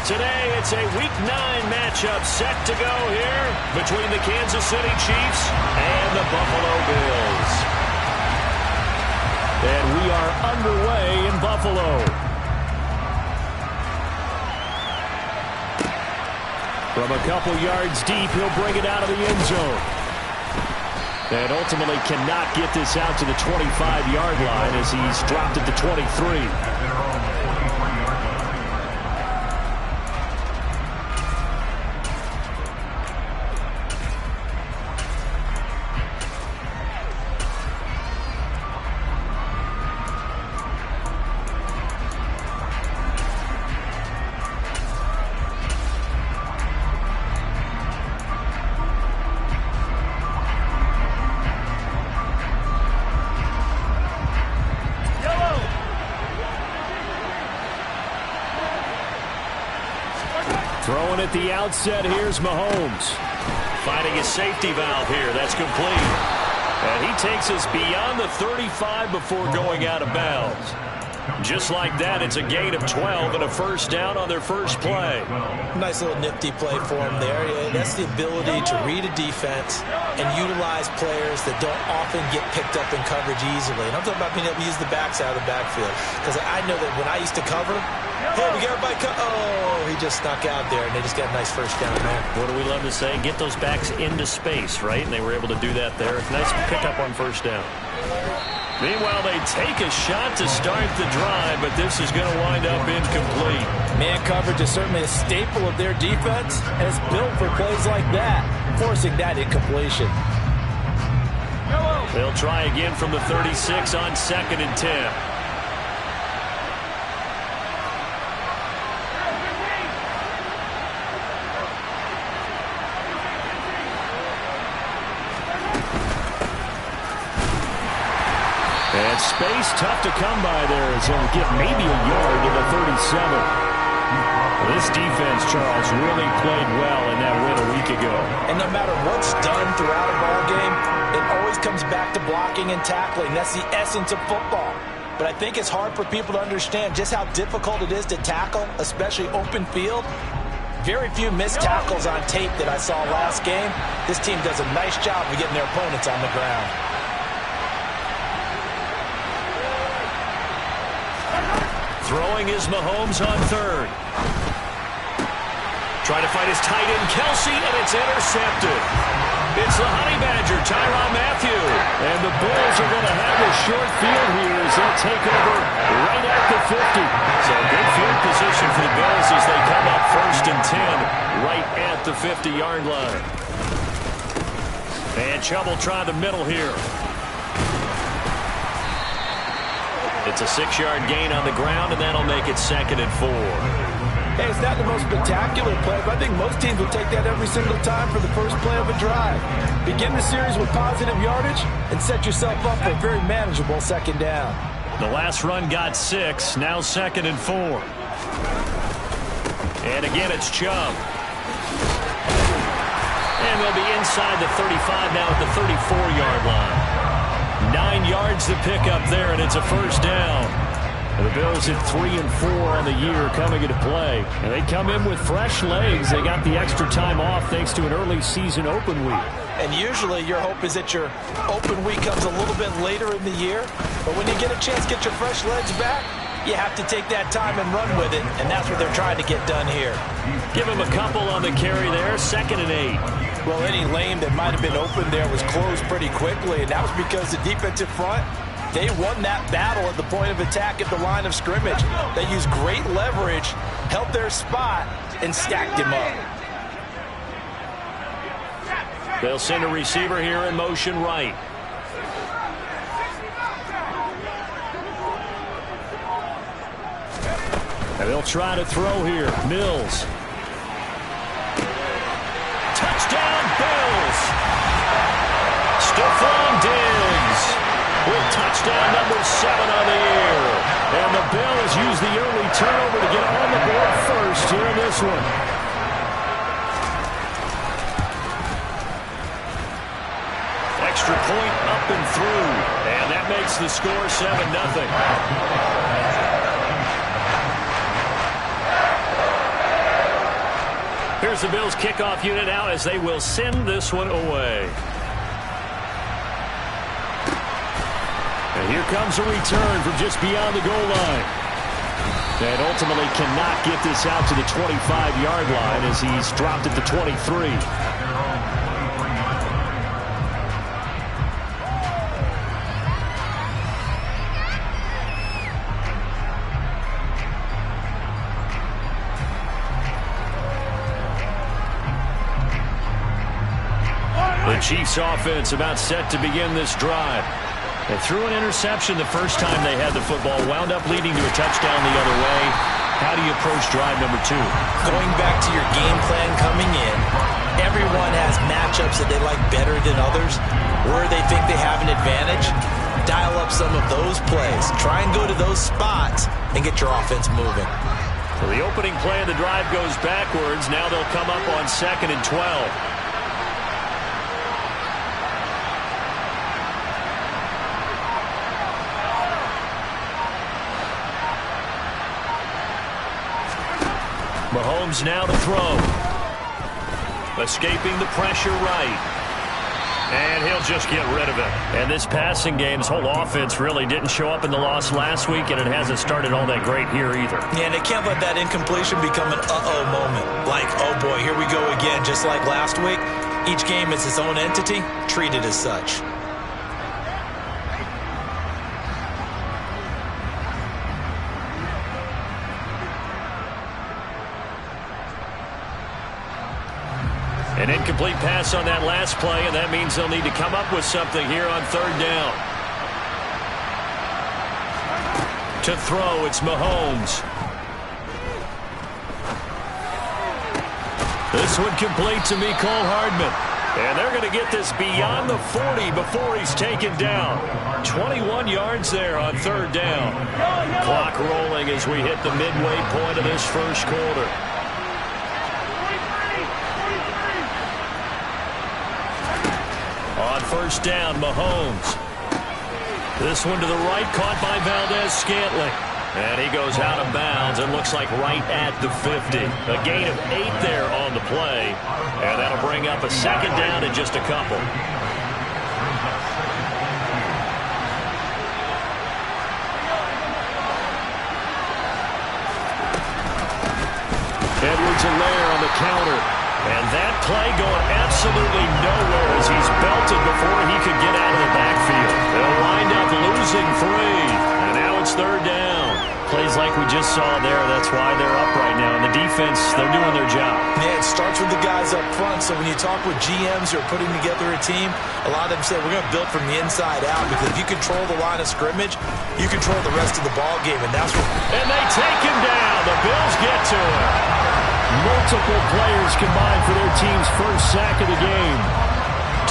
Today, it's a Week 9 matchup set to go here between the Kansas City Chiefs and the Buffalo Bills. And we are underway in Buffalo. From a couple yards deep, he'll bring it out of the end zone. And ultimately cannot get this out to the 25-yard line as he's dropped it to 23. Throwing at the outset, here's Mahomes. Finding a safety valve here. That's complete. And he takes us beyond the 35 before going out of bounds. Just like that, it's a gain of 12 and a first down on their first play. Nice little nifty play for him there. That's the ability to read a defense and utilize players that don't often get picked up in coverage easily. And I'm talking about being able to use the backs out of the backfield. Because I know that when I used to cover, hey, we got everybody he just snuck out there, and they just got a nice first down there. What do we love to say? Get those backs into space, right? And they were able to do that there. Nice pickup on first down. Meanwhile, they take a shot to start the drive, but this is going to wind up incomplete. Man coverage is certainly a staple of their defense, and it's built for plays like that, forcing that incompletion. They'll try again from the 36 on 2nd and 10. And space tough to come by there as he'll get maybe a yard to the 37. This defense, Charles, really played well in that win a week ago. And no matter what's done throughout a ball game, it always comes back to blocking and tackling. That's the essence of football. But I think it's hard for people to understand just how difficult it is to tackle, especially open field. Very few missed tackles on tape that I saw last game. This team does a nice job of getting their opponents on the ground. Throwing is Mahomes on 3rd. Trying to find his tight end, Kelsey, and it's intercepted. It's the Honey Badger, Tyrann Mathieu. And the Bills are going to have a short field here as they'll take over right at the 50. So good field position for the Bills as they come up 1st and 10 right at the 50-yard line. And Chubb will try the middle here. It's a 6-yard gain on the ground, and that'll make it 2nd and 4. Hey, it's not the most spectacular play, but I think most teams will take that every single time for the first play of a drive. Begin the series with positive yardage and set yourself up for a very manageable 2nd down. The last run got 6, now 2nd and 4. And again, it's Chubb. And they'll be inside the 35 now at the 34-yard line. 9 yards to pick up there, and it's a first down. And the Bills at 3 and 4 on the year coming into play. And they come in with fresh legs. They got the extra time off thanks to an early season open week. And usually your hope is that your open week comes a little bit later in the year. But when you get a chance to get your fresh legs back, you have to take that time and run with it. And that's what they're trying to get done here. Give him a couple on the carry there, 2nd and 8. Well, any lane that might have been open there was closed pretty quickly, and that was because the defensive front, they won that battle at the point of attack at the line of scrimmage. They used great leverage, held their spot, and stacked him up. They'll send a receiver here in motion right. And they'll try to throw here. Mills. Touchdown, Bills. Stephon Diggs with touchdown number 7 on the year. And the Bills use the early turnover to get on the board first here in this one. Extra point up and through. And that makes the score 7-0. Here's the Bills kickoff unit now as they will send this one away. And here comes a return from just beyond the goal line. And ultimately cannot get this out to the 25-yard line as he's dropped at the 23. The Chiefs offense about set to begin this drive. They threw an interception the first time they had the football, wound up leading to a touchdown the other way. How do you approach drive number 2? Going back to your game plan coming in, everyone has matchups that they like better than others. Where they think they have an advantage, dial up some of those plays. Try and go to those spots and get your offense moving. So the opening play of the drive goes backwards. Now they'll come up on 2nd and 12. Mahomes now to throw. Escaping the pressure right. And he'll just get rid of it. And this passing game's whole offense really didn't show up in the loss last week, and it hasn't started all that great here either. Yeah, and they can't let that incompletion become an uh-oh moment. Like, oh boy, here we go again, just like last week. Each game is its own entity, treat it as such. An incomplete pass on that last play, and that means they'll need to come up with something here on 3rd down. To throw, it's Mahomes. This one complete to Mecole Hardman. And they're going to get this beyond the 40 before he's taken down. 21 yards there on 3rd down. Clock rolling as we hit the midway point of this first quarter. On 1st down, Mahomes. This one to the right, caught by Valdes-Scantling. And he goes out of bounds and looks like right at the 50. A gain of 8 there on the play. And that'll bring up a 2nd down in just a couple. Edwards-Helaire on the counter. And that play going absolutely nowhere as he's belted before he could get out of the backfield. They'll wind up losing 3. And now it's 3rd down. Plays like we just saw there. That's why they're up right now. And the defense, they're doing their job. Yeah, it starts with the guys up front. So when you talk with GMs who are putting together a team, a lot of them say we're going to build from the inside out. Because if you control the line of scrimmage, you control the rest of the ball game. And that's what... And they take him down. The Bills get to him. Multiple players combined for their team's first sack of the game.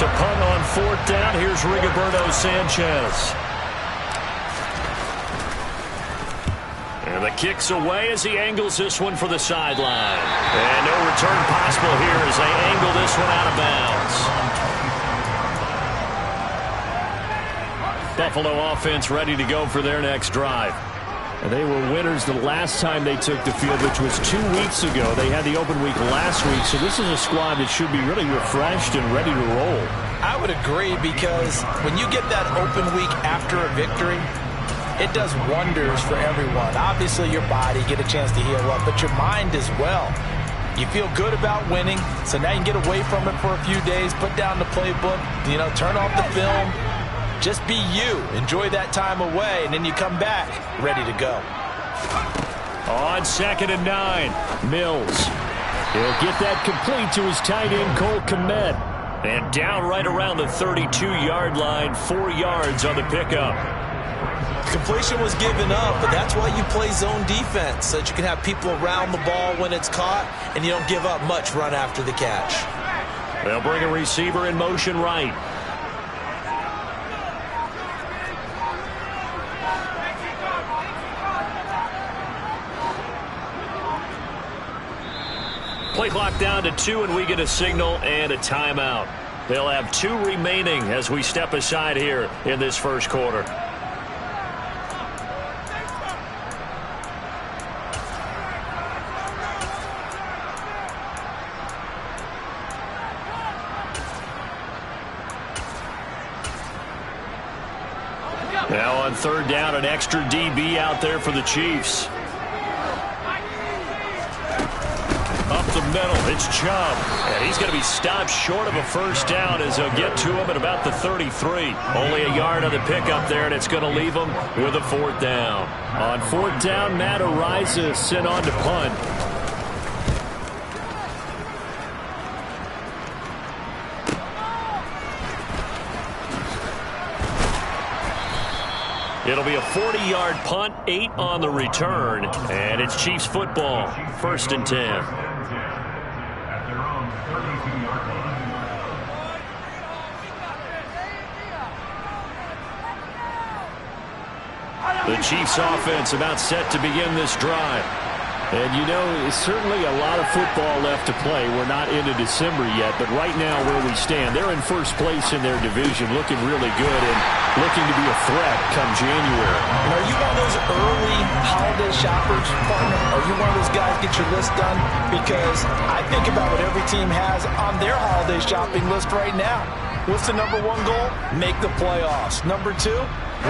To punt on 4th down, here's Rigoberto Sanchez. And the kick's away as he angles this one for the sideline. And no return possible here as they angle this one out of bounds. Buffalo offense ready to go for their next drive. And they were winners the last time they took the field, which was 2 weeks ago. They had the open week last week, so this is a squad that should be really refreshed and ready to roll. I would agree, because when you get that open week after a victory, it does wonders for everyone. Obviously, your body get a chance to heal up, but your mind as well. You feel good about winning, so now you can get away from it for a few days, put down the playbook, turn off the film. Just be you. Enjoy that time away, and then you come back ready to go. On 2nd and 9, Mills. He'll get that complete to his tight end, Cole Kmet. And down right around the 32-yard line, 4 yards on the pickup. Completion was given up, but that's why you play zone defense, so that you can have people around the ball when it's caught, and you don't give up much run after the catch. They'll bring a receiver in motion right. Play clock down to 2, and we get a signal and a timeout. They'll have 2 remaining as we step aside here in this first quarter. on third down, an extra DB out there for the Chiefs. Up the middle, it's Chubb. And he's going to be stopped short of a first down as they'll get to him at about the 33. Only a yard on the pickup there, and it's going to leave him with a fourth down. On fourth down, Matt Araiza sent on to punt. It'll be a 40-yard punt, 8 on the return, and it's Chiefs football, 1st and 10. The Chiefs offense about set to begin this drive. And, you know, certainly a lot of football left to play. We're not into December yet, but right now where we stand, they're in first place in their division, looking really good and looking to be a threat come January. And are you one of those early holiday shoppers, partner? Are you one of those guys get your list done? Because I think about what every team has on their holiday shopping list right now. What's the number one goal? Make the playoffs. Number 2,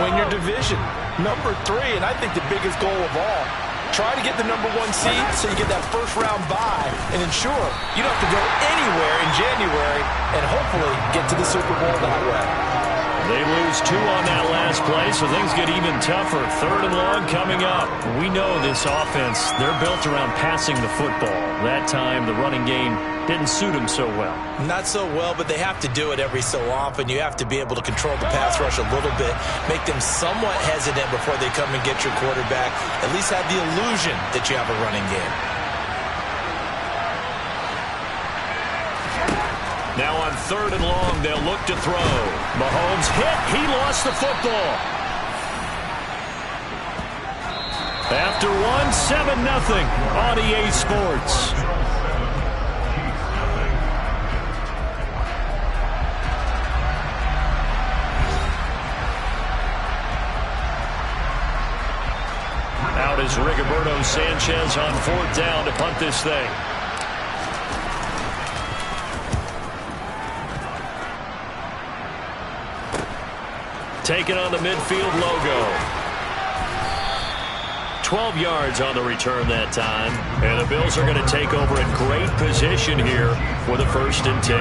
win your division. Number 3, and I think the biggest goal of all, try to get the number 1 seed so you get that first-round bye and ensure you don't have to go anywhere in January and hopefully get to the Super Bowl that way. They lose 2 on that last play, so things get even tougher. 3rd and long coming up. We know this offense, they're built around passing the football. That time, the running game didn't suit them so well. Not so well, but they have to do it every so often. You have to be able to control the pass rush a little bit, make them somewhat hesitant before they come and get your quarterback. At least have the illusion that you have a running game. Now on 3rd and long, they'll look to throw. Mahomes hit. He lost the football. After 7-0 on EA Sports. Out is Rigoberto Sanchez on 4th down to punt this thing. Taking on the midfield logo. 12 yards on the return that time. And the Bills are going to take over in great position here for the 1st and 10.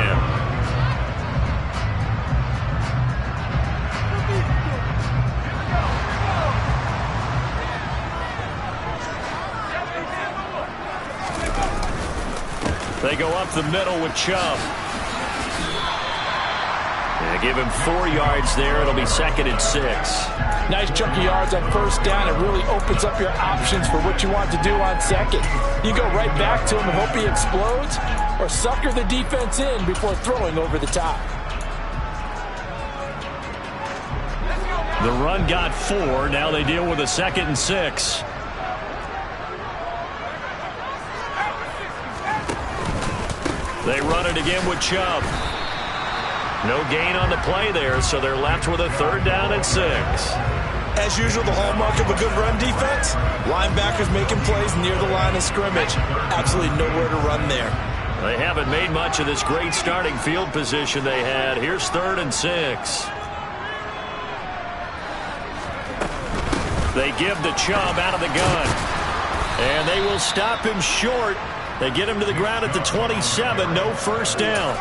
They go up the middle with Chubb. They give him 4 yards there. It'll be 2nd and 6. Nice chunk of yards on 1st down. It really opens up your options for what you want to do on 2nd. You go right back to him and hope he explodes, or sucker the defense in before throwing over the top. The run got 4. Now they deal with a 2nd and 6. They run it again with Chubb. No gain on the play there, so they're left with a 3rd down and 6. As usual, the hallmark of a good run defense, linebackers making plays near the line of scrimmage. Absolutely nowhere to run there. They haven't made much of this great starting field position they had. Here's 3rd and 6. They give the Chubb out of the gun. And they will stop him short. They get him to the ground at the 27. No first down.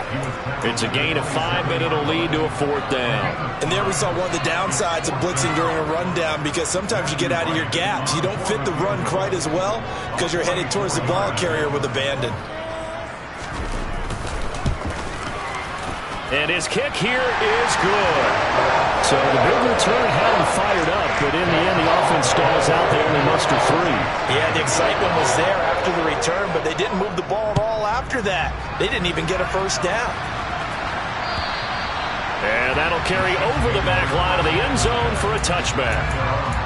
It's a gain of 5, and it'll lead to a 4th down. And there we saw one of the downsides of blitzing during a rundown, because sometimes you get out of your gaps. You don't fit the run quite as well because you're headed towards the ball carrier with abandon. And his kick here is good. So the big return had him fired up, but in the end, the offense stalls out. They only muster 3. Yeah, the excitement was there after the return, but they didn't move the ball at all after that. They didn't even get a first down. And that'll carry over the back line of the end zone for a touchback.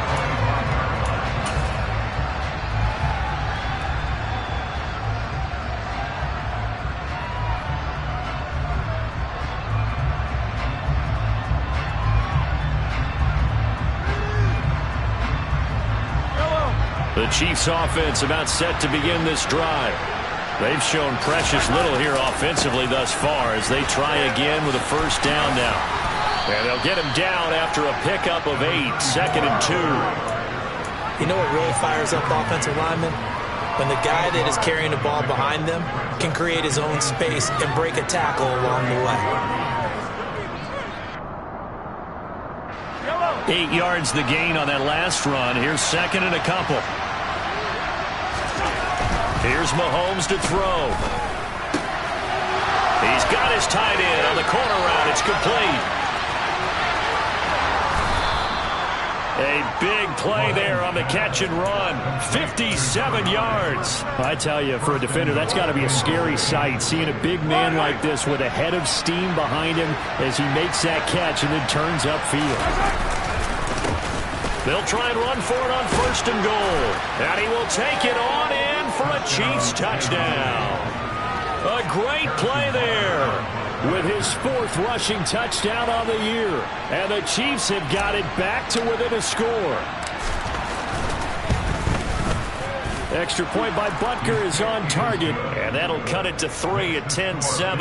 The Chiefs offense about set to begin this drive. They've shown precious little here offensively thus far as they try again with a first down now. And they'll get him down after a pickup of 8, 2nd and 2. You know what really fires up offensive linemen? When the guy that is carrying the ball behind them can create his own space and break a tackle along the way. 8 yards the gain on that last run. Here's 2nd and a couple. Here's Mahomes to throw. He's got his tight end on the corner route. It's complete. A big play there on the catch and run. 57 yards. I tell you, for a defender, that's got to be a scary sight, seeing a big man like this with a head of steam behind him as he makes that catch and then turns upfield. They'll try and run for it on 1st and goal. And he will take it on in for a Chiefs touchdown. A great play there with his 4th rushing touchdown on the year. And the Chiefs have got it back to within a score. Extra point by Butker is on target. And that'll cut it to 3 at 10-7.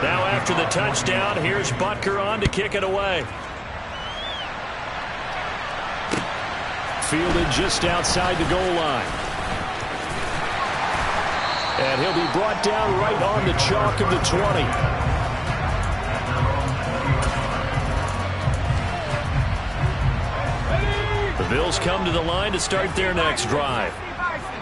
Now after the touchdown, here's Butker on to kick it away. Fielded just outside the goal line. And he'll be brought down right on the chalk of the 20. The Bills come to the line to start their next drive.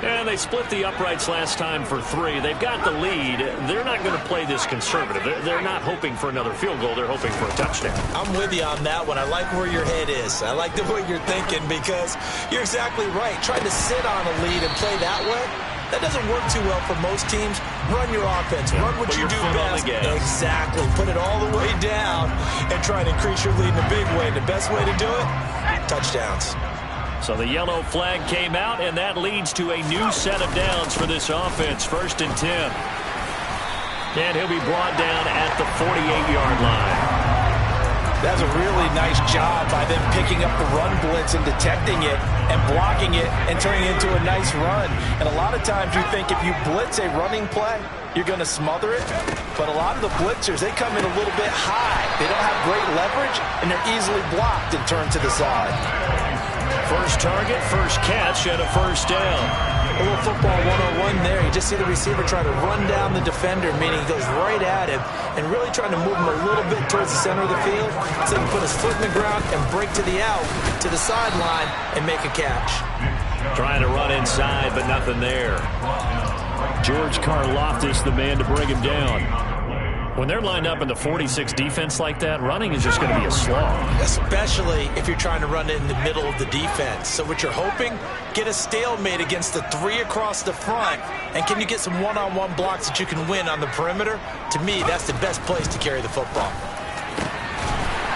And they split the uprights last time for 3. They've got the lead. They're not going to play this conservative. They're not hoping for another field goal. They're hoping for a touchdown. I'm with you on that one. I like where your head is. I like the way you're thinking because you're exactly right. Trying to sit on a lead and play that way, that doesn't work too well for most teams. Run your offense. Run what you do best. Exactly. Put it all the way down and try and increase your lead in a big way. And the best way to do it, touchdowns. So the yellow flag came out, and that leads to a new set of downs for this offense. 1st and 10. And he'll be brought down at the 48-yard line. That's a really nice job by them picking up the run blitz and detecting it and blocking it and turning it into a nice run. And a lot of times you think if you blitz a running play, you're going to smother it. But a lot of the blitzers, they come in a little bit high. They don't have great leverage, and they're easily blocked and turned to the side. First target, first catch, and a 1st down. A little football 101 there. You just see the receiver try to run down the defender, meaning he goes right at him and really trying to move him a little bit towards the center of the field so he can put his foot in the ground and break to the out, to the sideline, and make a catch. Trying to run inside, but nothing there. George Karlaftis, the man to bring him down. When they're lined up in the 46 defense like that, running is just going to be a slog. Especially if you're trying to run it in the middle of the defense. So what you're hoping, get a stalemate against the 3 across the front. And can you get some one-on-one blocks that you can win on the perimeter? To me, that's the best place to carry the football.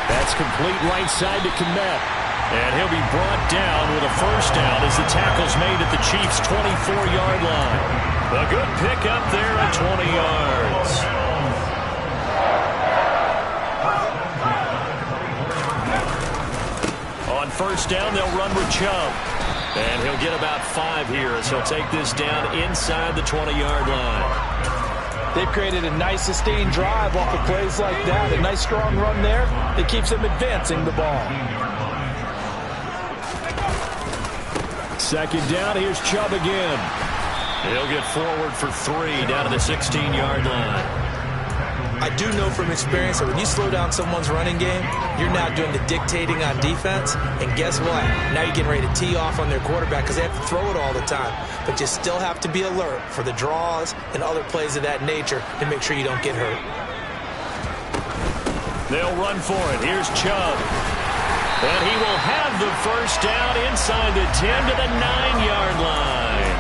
That's complete right side to Kmet. And he'll be brought down with a 1st down as the tackle's made at the Chiefs' 24-yard line. A good pickup there at 20 yards. On 1st down, they'll run with Chubb. And he'll get about 5 here as he'll take this down inside the 20-yard line. They've created a nice sustained drive off of plays like that. A nice strong run there that keeps them advancing the ball. 2nd down, here's Chubb again. He'll get forward for 3 down to the 16-yard line. I do know from experience that when you slow down someone's running game, you're now doing the dictating on defense. And guess what? Now you're getting ready to tee off on their quarterback because they have to throw it all the time. But you still have to be alert for the draws and other plays of that nature to make sure you don't get hurt. They'll run for it. Here's Chubb. And he will have the 1st down inside the 10 to the 9-yard line.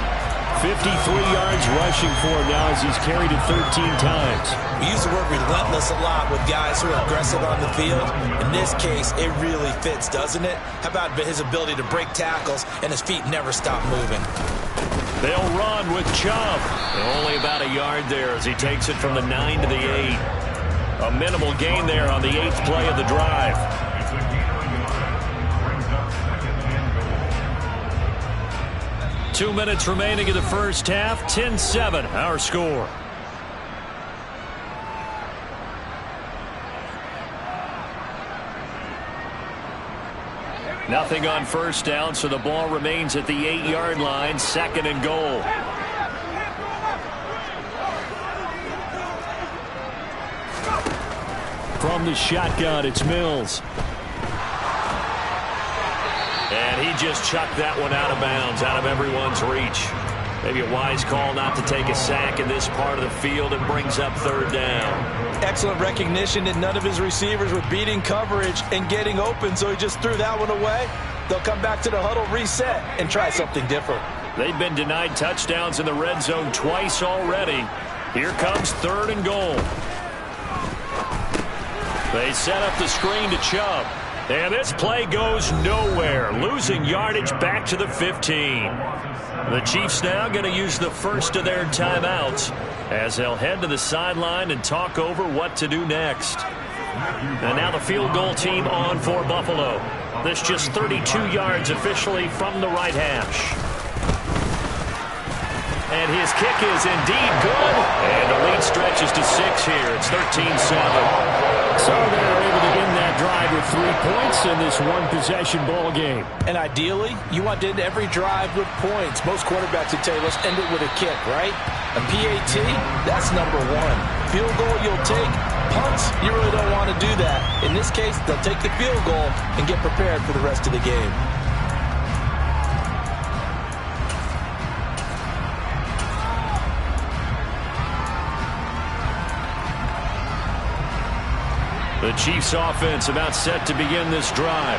53 yards rushing for him now as he's carried it 13 times. We use the word relentless a lot with guys who are aggressive on the field. In this case, it really fits, doesn't it? How about his ability to break tackles and his feet never stop moving? They'll run with Chubb. Only about a yard there as he takes it from the 9 to the 8. A minimal gain there on the 8th play of the drive. Two minutes remaining in the first half. 10-7, our score. Nothing on first down, so the ball remains at the 8-yard line, 2nd and goal. From the shotgun, it's Mills. And he just chucked that one out of bounds, out of everyone's reach. Maybe a wise call not to take a sack in this part of the field. It brings up 3rd down. Excellent recognition that none of his receivers were beating coverage and getting open, so he just threw that one away. They'll come back to the huddle, reset, and try something different. They've been denied touchdowns in the red zone twice already. Here comes 3rd and goal. They set up the screen to Chubb. And this play goes nowhere, losing yardage back to the 15. The Chiefs now going to use the first of their timeouts as they'll head to the sideline and talk over what to do next. And now the field goal team on for Buffalo. This just 32 yards officially from the right hash. And his kick is indeed good. And the lead stretches to 6 here. It's 13-7. So they're able to end that drive with 3 points in this one-possession ball game. And ideally, you want to end every drive with points. Most quarterbacks would tell you, let's end it with a kick, right? A PAT, that's number 1. Field goal, you'll take. Punts, you really don't want to do that. In this case, they'll take the field goal and get prepared for the rest of the game. The Chiefs offense about set to begin this drive.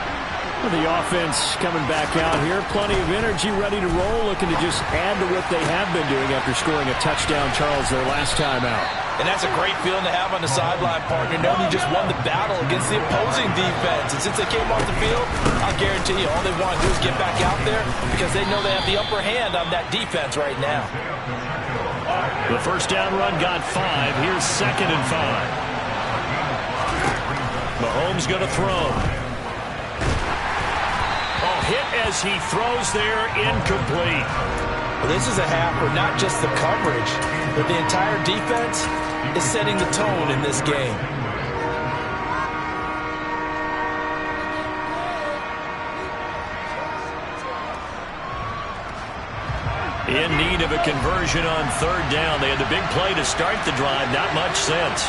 The offense coming back out here. Plenty of energy, ready to roll, looking to just add to what they have been doing after scoring a touchdown, Charles, their last time out. And that's a great feeling to have on the sideline, partner, knowing you just won the battle against the opposing defense. And since they came off the field, I'll guarantee you all they want to do is get back out there because they know they have the upper hand on that defense right now. The first down run got 5. Here's 2nd and 5. Mahomes going to throw. Oh, hit as he throws there, incomplete. Well, this is a half where not just the coverage, but the entire defense is setting the tone in this game. In need of a conversion on 3rd down. They had the big play to start the drive. Not much sense.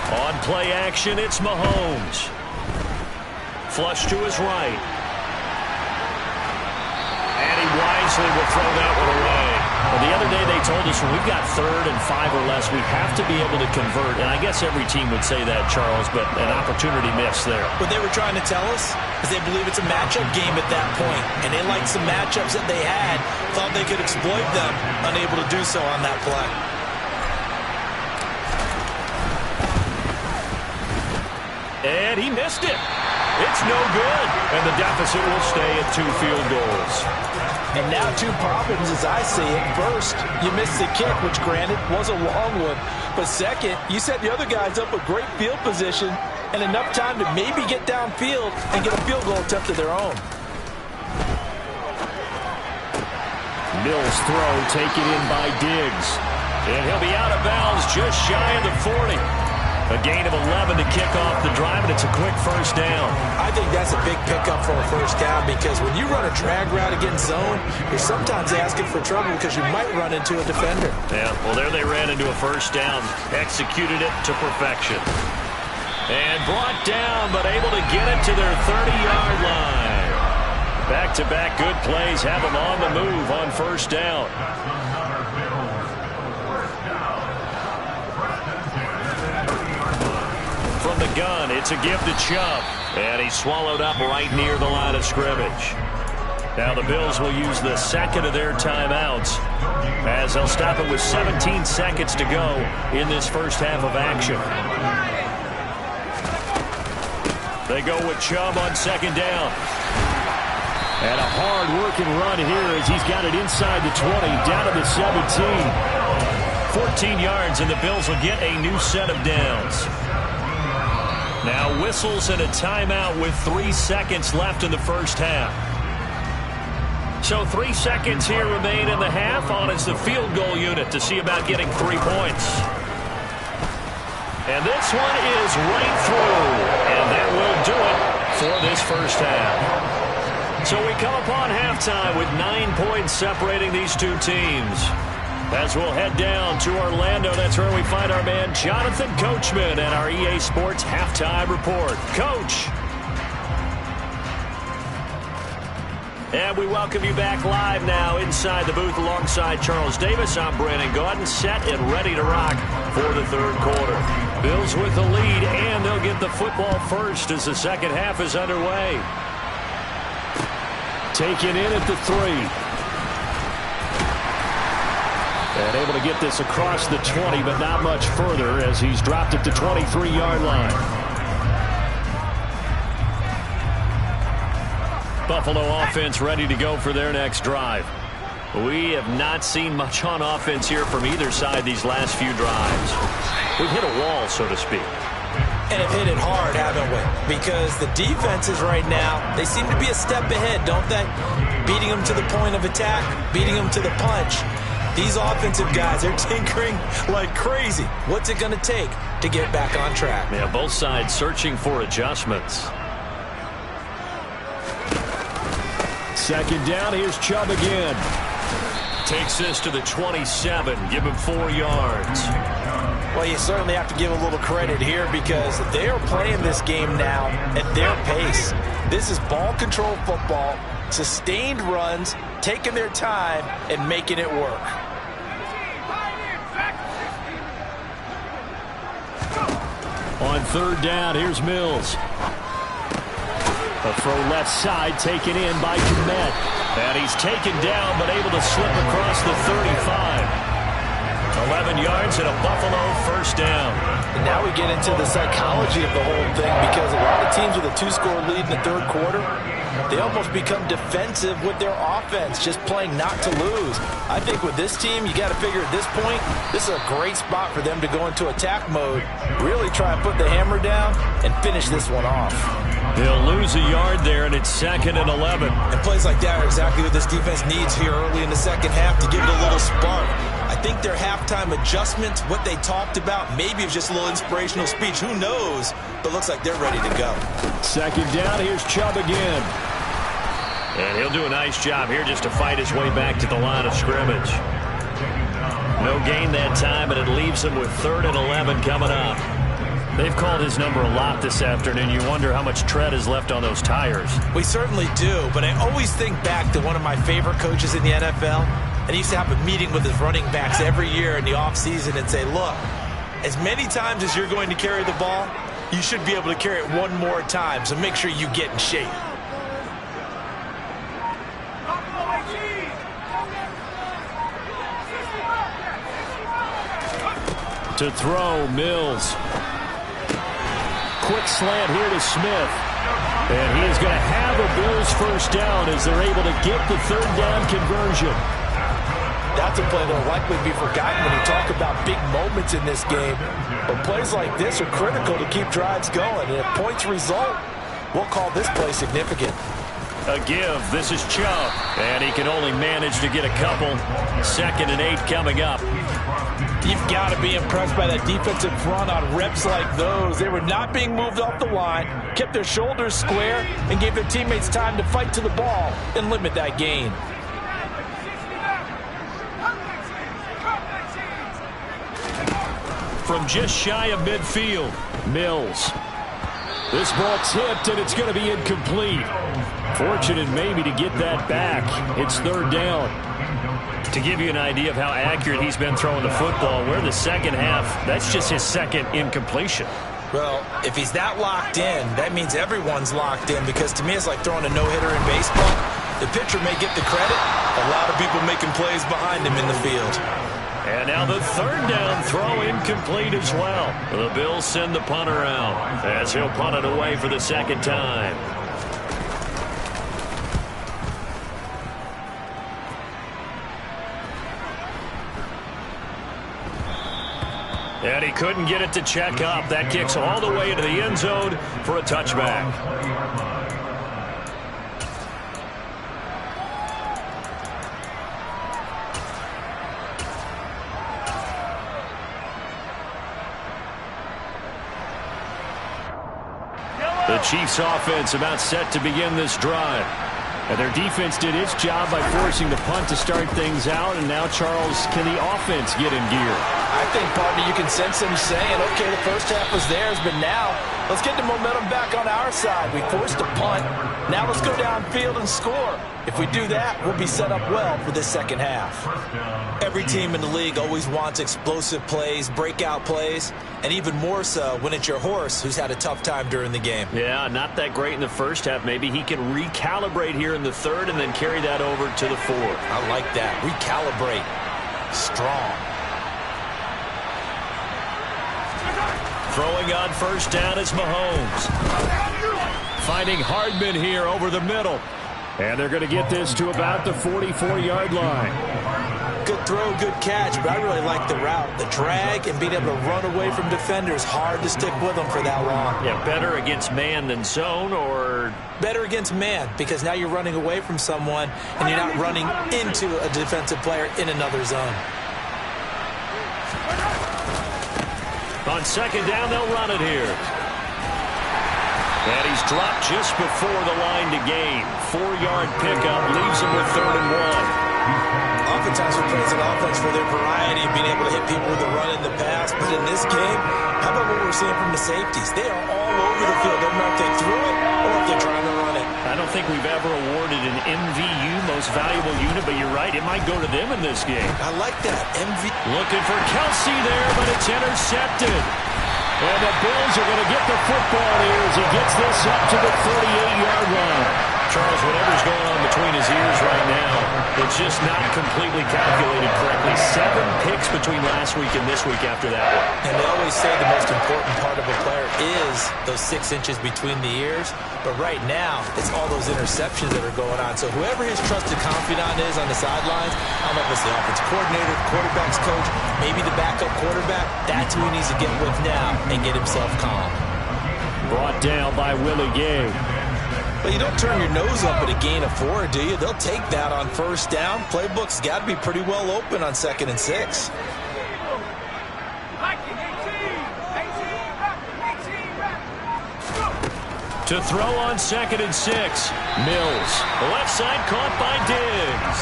On play action, it's Mahomes. Flush to his right. And he wisely will throw that one away. Well, the other day they told us when we've got 3rd and 5 or less, we have to be able to convert. And I guess every team would say that, Charles, but an opportunity missed there. What they were trying to tell us is they believe it's a matchup game at that point. And they liked some matchups that they had, thought they could exploit them, unable to do so on that play. And he missed it. It's no good. And the deficit will stay at 2 field goals. And now 2 problems as I see it. First, you missed the kick, which granted was a long one. But second, you set the other guys up with great field position and enough time to maybe get downfield and get a field goal attempt of their own. Mills throw taken in by Diggs. And he'll be out of bounds just shy of the 40. A gain of 11 to kick off the drive, and it's a quick first down. I think that's a big pickup for a first down because when you run a drag route against zone, you're sometimes asking for trouble because you might run into a defender. Yeah, well, there they ran into a first down, executed it to perfection. And brought down, but able to get it to their 30-yard line. Back-to-back good plays have them on the move on first down. From the gun, it's a give to Chubb. And he's swallowed up right near the line of scrimmage. Now the Bills will use the second of their timeouts as they'll stop it with 17 seconds to go in this first half of action. They go with Chubb on 2nd down. And a hard-working run here as he's got it inside the 20, down to the 17. 14 yards, and the Bills will get a new set of downs. Now whistles and a timeout with 3 seconds left in the first half. So 3 seconds here remain in the half on as the field goal unit to see about getting 3 points. And this one is right through. And that'll do it for this first half. So we come upon halftime with 9 points separating these two teams. As we'll head down to Orlando, that's where we find our man Jonathan Coachman and our EA Sports Halftime Report. Coach. And we welcome you back live now inside the booth alongside Charles Davis. I'm Brandon Gaudin, set and ready to rock for the third quarter. Bills with the lead, and they'll get the football first as the second half is underway. Taken in at the 3. And able to get this across the 20, but not much further as he's dropped at the 23-yard line. Buffalo offense ready to go for their next drive. We have not seen much on offense here from either side these last few drives. We've hit a wall, so to speak. And have hit it hard, haven't we? Because the defenses right now, they seem to be a step ahead, don't they? Beating them to the point of attack, beating them to the punch. These offensive guys, they're tinkering like crazy. What's it going to take to get back on track? Yeah, both sides searching for adjustments. Second down, here's Chubb again. Takes this to the 27, give him 4 yards. Well, you certainly have to give a little credit here because they are playing this game now at their pace. This is ball control football, sustained runs, taking their time and making it work. On third down, here's Mills. A throw left side taken in by Kmet. And he's taken down but able to slip across the 35. 11 yards and a Buffalo first down. And now we get into the psychology of the whole thing because a lot of teams with a 2-score lead in the third quarter, they almost become defensive with their offense, just playing not to lose. I think with this team, you got to figure at this point, this is a great spot for them to go into attack mode, really try and put the hammer down and finish this one off. They'll lose a yard there, and it's 2nd and 11. And plays like that are exactly what this defense needs here early in the second half to give it a little spark. I think their halftime adjustments, what they talked about, maybe it was just a little inspirational speech. Who knows? But looks like they're ready to go. Second down, here's Chubb again. And he'll do a nice job here just to fight his way back to the line of scrimmage. No gain that time, and it leaves him with 3rd and 11 coming up. They've called his number a lot this afternoon. You wonder how much tread is left on those tires. We certainly do, but I always think back to one of my favorite coaches in the NFL, and he used to have a meeting with his running backs every year in the offseason and say, look, as many times as you're going to carry the ball, you should be able to carry it one more time, so make sure you get in shape. To throw, Mills. Quick slant here to Smith. And he is going to have a Bills first down as they're able to get the third down conversion. That's a play that will likely be forgotten when you talk about big moments in this game. But plays like this are critical to keep drives going. And if points result, we'll call this play significant. A give. This is Chubb. And he can only manage to get a couple. 2nd and 8 coming up. You've got to be impressed by that defensive front on reps like those. They were not being moved off the line, kept their shoulders square, and gave their teammates time to fight to the ball and limit that gain. From just shy of midfield, Mills. This ball tipped, and it's going to be incomplete. Fortunate maybe to get that back. It's 3rd down. To give you an idea of how accurate he's been throwing the football, we're in the second half. That's just his 2nd incompletion. Well, if he's that locked in, that means everyone's locked in because to me it's like throwing a no-hitter in baseball. The pitcher may get the credit. A lot of people making plays behind him in the field. And now the 3rd down throw incomplete as well. The Bills send the punter out as he'll punt it away for the 2nd time. And he couldn't get it to check up. That kicks all the way into the end zone for a touchback. The The Chiefs offense about set to begin this drive. And their defense did its job by forcing the punt to start things out. And now, Charles, can the offense get in gear? I think, partner, you can sense them saying, okay, the first half was theirs, but now let's get the momentum back on our side. We forced a punt. Now let's go downfield and score. If we do that, we'll be set up well for this second half. Every team in the league always wants explosive plays, breakout plays, and even more so when it's your horse who's had a tough time during the game. Yeah, not that great in the first half. Maybe he can recalibrate here in the third and then carry that over to the fourth. I like that. Recalibrate. Strong. Throwing on first down is Mahomes. Finding Hardman here over the middle. And they're going to get this to about the 44-yard line. Good throw, good catch, but I really like the route. The drag and being able to run away from defenders, hard to stick with them for that long. Yeah, better against man than zone, or? Better against man, because now you're running away from someone and you're not running into a defensive player in another zone. On second down, they'll run it here. And he's dropped just before the line to gain. 4-yard pickup leaves him with 3rd and 1. Oftentimes we praise an offense for their variety and being able to hit people with the run in the pass. But in this game, how about what we're seeing from the safeties? They are all over the field. They don't know if they threw it or if they're trying to run it. I don't think we've ever awarded an MVU, most valuable unit, but you're right, it might go to them in this game. I like that. Looking for Kelce there, but it's intercepted. And the Bills are going to get the football here as he gets this up to the 38-yard line. Charles, whatever's going on between his ears right now, it's just not completely calculated correctly. 7 picks between last week and this week after that one. And they always say the most important part of a player is those 6 inches between the ears. But right now, it's all those interceptions that are going on. So whoever his trusted confidant is on the sidelines, I don't know if it's the offensive coordinator, quarterback's coach, maybe the backup quarterback, that's who he needs to get with now and get himself calm. Brought down by Willie Gay. But you don't turn your nose up at a gain of 4, do you? They'll take that on first down. Playbook's got to be pretty well open on 2nd and 6. To throw on 2nd and 6. Mills. Left side caught by Diggs.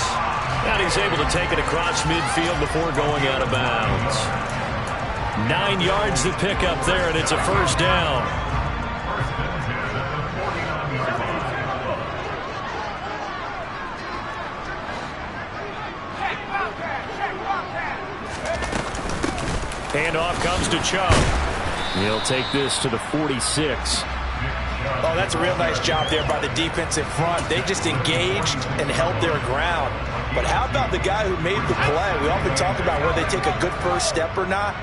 And he's able to take it across midfield before going out of bounds. 9 yards to pick up there, and it's a first down. Handoff comes to Chubb. He'll take this to the 46. Oh, that's a real nice job there by the defensive front. They just engaged and held their ground. But how about the guy who made the play? We often talk about whether they take a good first step or not.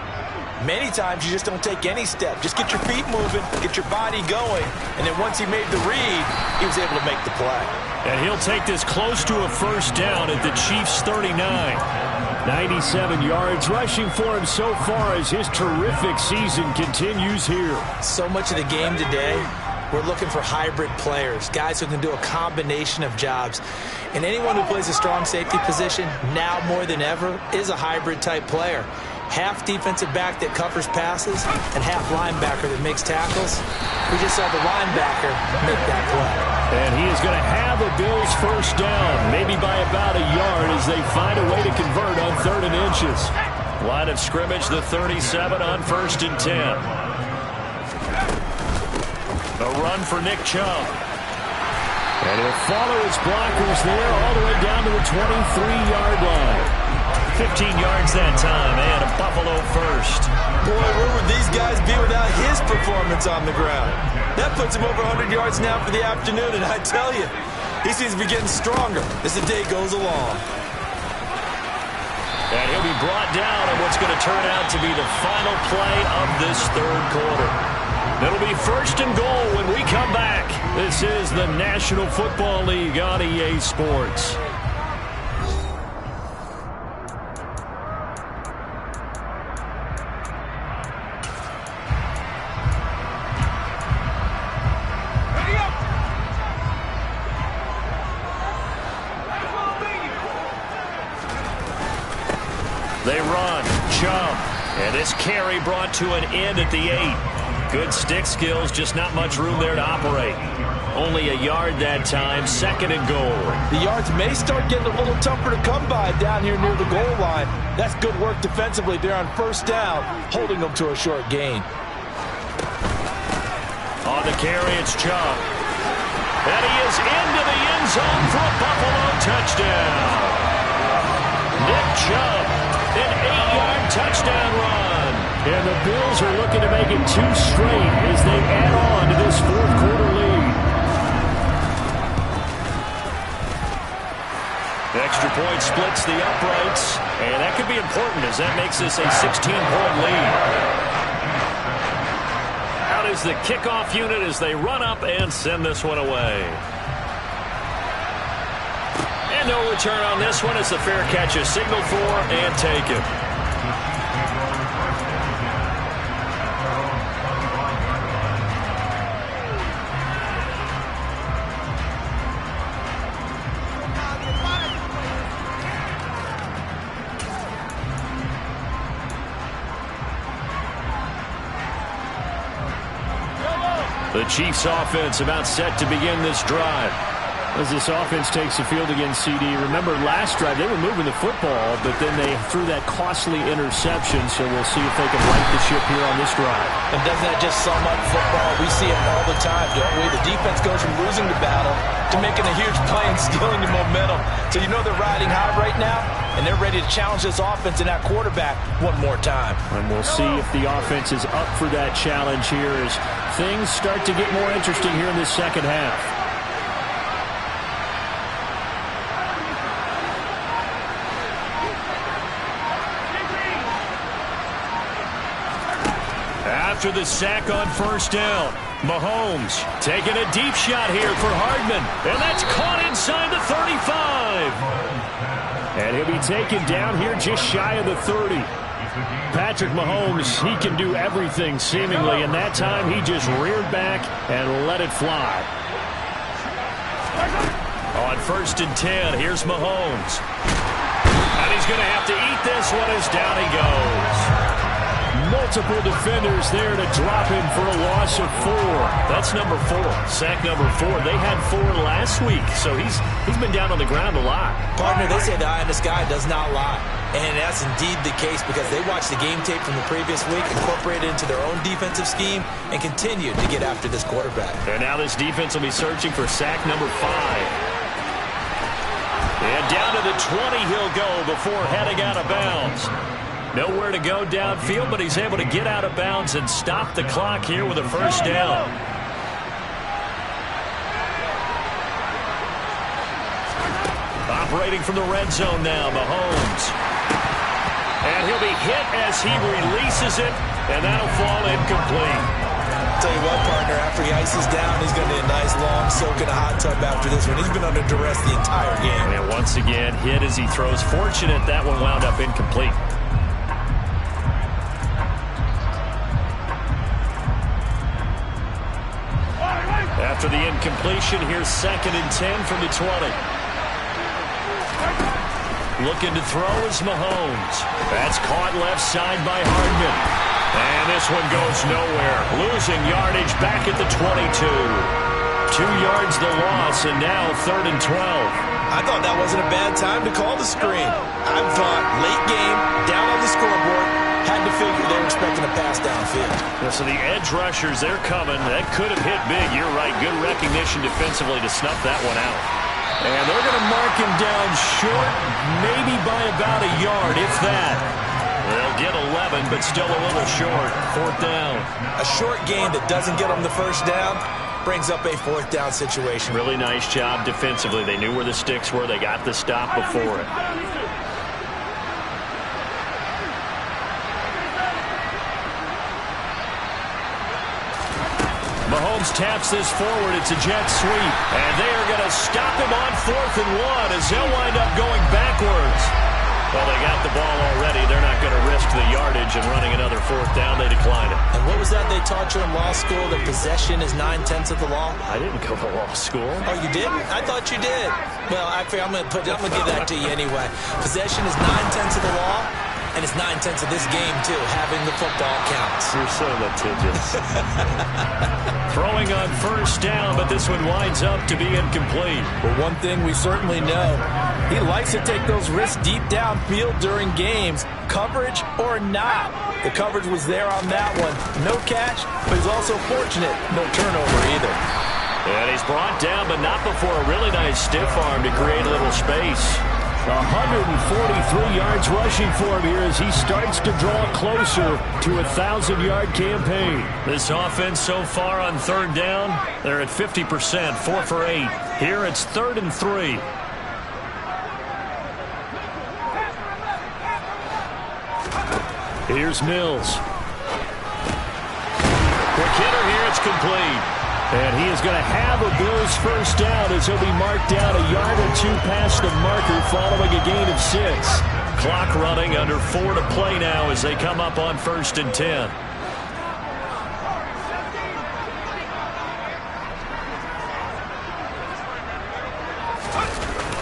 Many times you just don't take any step. Just get your feet moving, get your body going, and then once he made the read, he was able to make the play. And he'll take this close to a first down at the Chiefs' 39. 97 yards rushing for him so far as his terrific season continues here. So much of the game today, we're looking for hybrid players, guys who can do a combination of jobs. And anyone who plays a strong safety position, now more than ever, is a hybrid type player. Half defensive back that covers passes and half linebacker that makes tackles. We just saw the linebacker make that play. And he is going to have a Bills first down, maybe by about a yard as they find a way to convert on 3rd and inches. Line of scrimmage, the 37 on 1st and 10. A run for Nick Chubb. And he'll follow his blockers there all the way down to the 23-yard line. 15 yards that time, and a Buffalo first. Boy, where would these guys be without his performance on the ground? That puts him over 100 yards now for the afternoon, and I tell you, he seems to be getting stronger as the day goes along. And he'll be brought down on what's going to turn out to be the final play of this 3rd quarter. It'll be 1st and goal when we come back. This is the National Football League on EA Sports. They run. Chubb. And this carry brought to an end at the 8. Good stick skills, just not much room there to operate. Only a yard that time, 2nd and goal. The yards may start getting a little tougher to come by down here near the goal line. That's good work defensively there on 1st down, holding them to a short gain. On the carry, it's Chubb. And he is into the end zone for a Buffalo touchdown. Nick Chubb, an 8-yard touchdown run. And the Bills are looking to make it 2 straight as they add on to this 4th quarter lead. The extra point splits the uprights, and that could be important as that makes this a 16-point lead. Out is the kickoff unit as they run up and send this one away. And no return on this one as the fair catch is signaled for and taken. The Chiefs offense about set to begin this drive. As this offense takes the field against CD, remember last drive they were moving the football, but then they threw that costly interception, so we'll see if they can right the ship here on this drive. And doesn't that just sum up football? We see it all the time, don't we? The defense goes from losing the battle to making a huge play and stealing the momentum. So you know they're riding high right now, and they're ready to challenge this offense and that quarterback one more time. And we'll see if the offense is up for that challenge here as things start to get more interesting here in this second half. After the sack on 1st down, Mahomes taking a deep shot here for Hardman, and that's caught inside the 35. And he'll be taken down here just shy of the 30. Patrick Mahomes, he can do everything seemingly, and that time he just reared back and let it fly. On 1st and 10, here's Mahomes. And he's going to have to eat this one as down he goes. Multiple defenders there to drop him for a loss of 4. That's number 4, sack number 4. They had 4 last week, so he's been down on the ground a lot. Partner, they say the eye in the sky does not lie. And that's indeed the case because they watched the game tape from the previous week, incorporated into their own defensive scheme, and continued to get after this quarterback. And now this defense will be searching for sack number 5. And down to the 20 he'll go before heading out of bounds. Nowhere to go downfield, but he's able to get out of bounds and stop the clock here with a 1st down. Operating from the red zone now, Mahomes. And he'll be hit as he releases it, and that'll fall incomplete. Tell you what, partner, after he ices down, he's going to need a nice long soak in a hot tub after this one. He's been under duress the entire game. And once again, hit as he throws. Fortunate that one wound up incomplete. After the incompletion, here's 2nd and 10 from the 20. Looking to throw is Mahomes. That's caught left side by Hardman. And this one goes nowhere. Losing yardage back at the 22. 2 yards the loss, and now 3rd and 12. I thought that wasn't a bad time to call the screen. I thought late game, down on the scoreboard, had to figure they were expecting a pass downfield. Yeah, so the edge rushers, they're coming. That could have hit big. You're right. Good recognition defensively to snuff that one out. And they're going to mark him down short, maybe by about a yard, if that. They'll get 11, but still a little short. 4th down. A short gain that doesn't get them the 1st down brings up a 4th down situation. Really nice job defensively. They knew where the sticks were. They got the stop before it. Mahomes taps this forward. It's a jet sweep. And they are going to stop him on 4th and 1 as they'll wind up going backwards. Well, they got the ball already. They're not going to risk the yardage and running another 4th down. They declined it. And what was that they taught you in law school, that possession is 9/10 of the law? I didn't go to law school. Oh, you didn't? I thought you did. Well, I'm going to give that to you anyway. Possession is 9/10 of the law. And it's 9/10 of this game, too. Having the football counts. You're so litigious. Throwing on first down, but this one winds up to be incomplete. Well, one thing we certainly know, he likes to take those risks deep downfield during games, coverage or not. The coverage was there on that one. No catch, but he's also fortunate. No turnover either. And he's brought down, but not before a really nice stiff arm to create a little space. 143 yards rushing for him here as he starts to draw closer to a 1,000-yard campaign. This offense so far on third down, they're at 50%, 4 for 8. Here it's 3rd and 3. Here's Mills. Quick hitter here, it's complete. And he is going to have a Bills first down as he'll be marked down a yard or two past the marker following a gain of 6. Clock running, under 4 to play now as they come up on 1st and 10.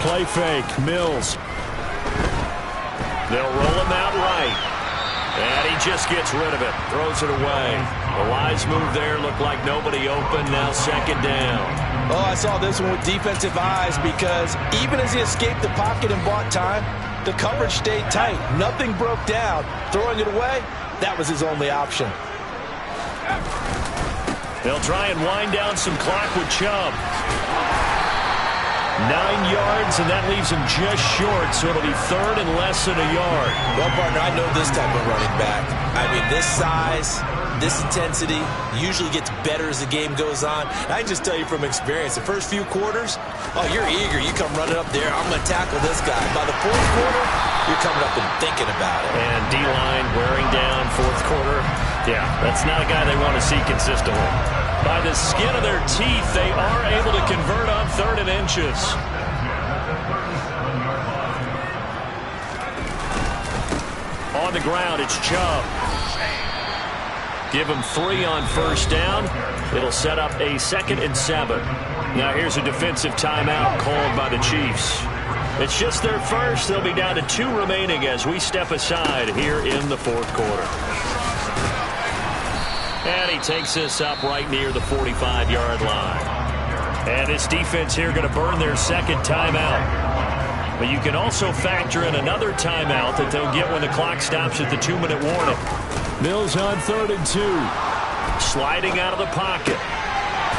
Play fake, Mills. They'll roll him out right. And he just gets rid of it, throws it away. The wise move there, looked like nobody open, now 2nd down. Oh, I saw this one with defensive eyes because even as he escaped the pocket and bought time, the coverage stayed tight. Nothing broke down. Throwing it away, that was his only option. They'll try and wind down some clock with Chubb. 9 yards, and that leaves him just short, so it'll be 3rd and less than a yard. Well, partner, I know this type of running back. I mean, this size, this intensity usually gets better as the game goes on. And I can just tell you from experience, the first few quarters, oh, you're eager. You come running up there, I'm going to tackle this guy. By the 4th quarter, you're coming up and thinking about it. And D-line wearing down 4th quarter. Yeah, that's not a guy they want to see consistently. By the skin of their teeth, they are able to convert on 3rd and inches. On the ground, it's Chubb. Give him 3 on first down. It'll set up a 2nd and 7. Now here's a defensive timeout called by the Chiefs. It's just their first. They'll be down to 2 remaining as we step aside here in the 4th quarter. And he takes this up right near the 45-yard line. And this defense here going to burn their 2nd timeout. But you can also factor in another timeout that they'll get when the clock stops at the 2-minute warning. Mills on 3rd and 2. Sliding out of the pocket.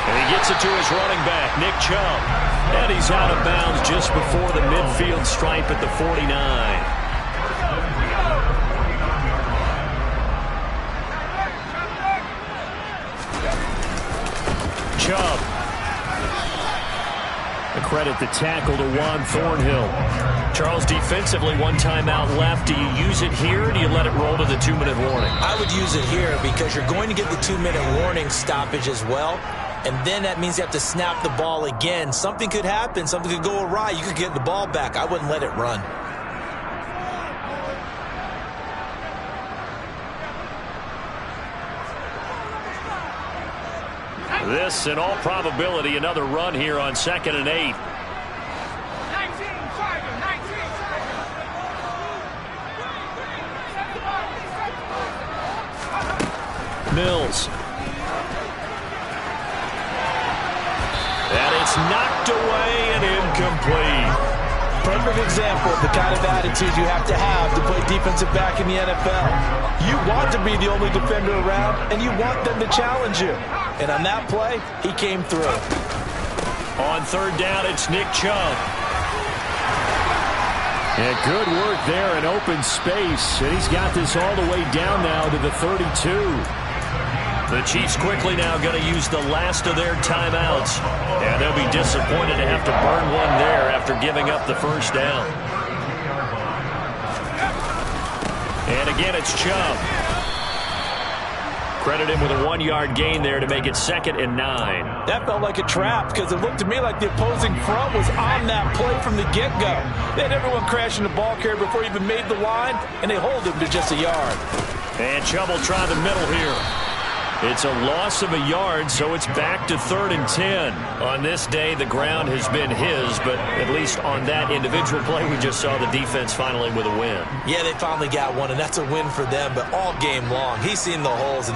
And he gets it to his running back, Nick Chubb. And he's out of bounds just before the midfield stripe at the 49. Chubb. A credit the tackle to Juan Thornhill. Charles, defensively, 1 timeout left. Do you use it here, or do you let it roll to the 2-minute warning? I would use it here because you're going to get the 2-minute warning stoppage as well. And then that means you have to snap the ball again. Something could happen. Something could go awry. You could get the ball back. I wouldn't let it run. This, in all probability, another run here on 2nd and 8. Mills. And it's knocked away and incomplete. Perfect example of the kind of attitude you have to play defensive back in the NFL. You want to be the only defender around, and you want them to challenge you. And on that play, he came through. On 3rd down, it's Nick Chubb. And good work there in open space. And he's got this all the way down now to the 32. The Chiefs quickly now going to use the last of their timeouts. And they'll be disappointed to have to burn one there after giving up the first down. And again, it's Chubb. Credit him with a 1-yard gain there to make it 2nd and 9. That felt like a trap because it looked to me like the opposing front was on that play from the get-go. They had everyone crashing the ball carrier before he even made the line, and they hold him to just a yard. And Chubb will try the middle here. It's a loss of a yard, so it's back to 3rd and 10. On this day, the ground has been his, but at least on that individual play, we just saw the defense finally with a win. Yeah, they finally got one, and that's a win for them, but all game long, he's seen the holes, and